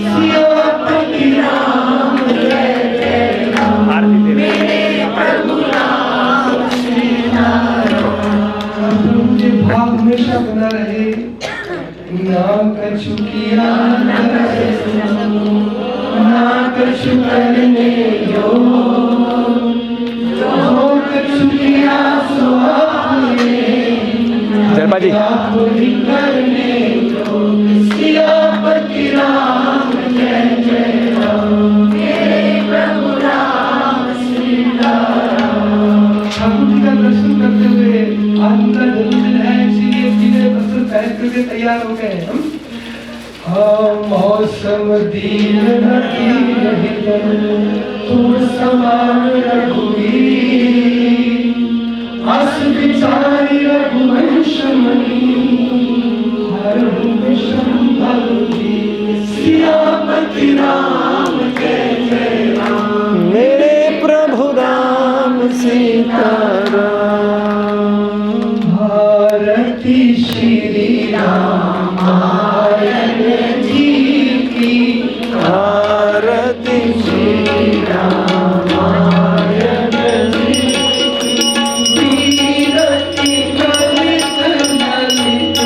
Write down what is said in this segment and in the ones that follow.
सियापति राम जय जय राम, मेरे प्रभु राम सीता राम। मुझे भाव हमेशा बना रहे, ना कछु किया न कछु करने योग्य, जो कछु किया सो आपने चरपाजी आपने करने योग्य। सियापति राम जय जय राम, मेरे प्रभु राम सीता राम। ठाकुर जी का दर्शन करते हुए आनंद जन्मदिन है, इसीलिए सीधे वस्त्र पहन करके तैयार हो गए हम। मौसम दीन नदी रही तुम समान रघुवीर, अस विचारी रघुवंश मणि हर विषम भगवीर। सियापति राम जय जय राम, मेरे प्रभु राम सीताराम। भारती श्री रामायण जी की, आरती श्री रामायण जी की। वीरति ललित ललित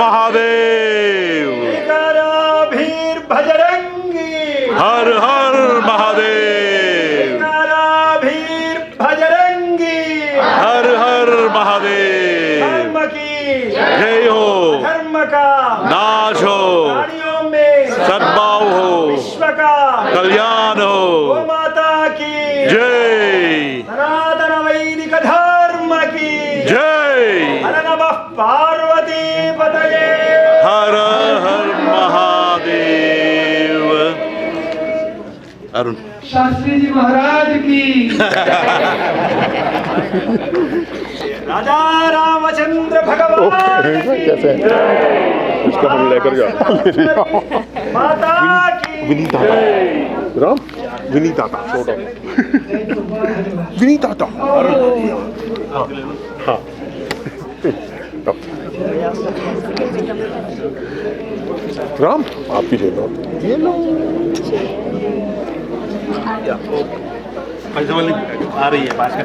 महादेव भीर भजरंगी हर हर महादेव भीर भजरंगी हर हर महादेव धर्म की जय हो धर्म का नाश हो प्राणियों में सद्भाव हो विश्व का कल्याण गो हो माता की जय सनातन वैदिक धर्म की जय हर नमः पार्वती पतये हर हर महादेव अरुण शास्त्री जी महाराज की राजा रामचंद्र भगवान की इसको हम लेकर जा माता की विनीता राम विनीता छोटा विनीता हाँ राम आप भी ले लो ये लो आ रही है बास्केट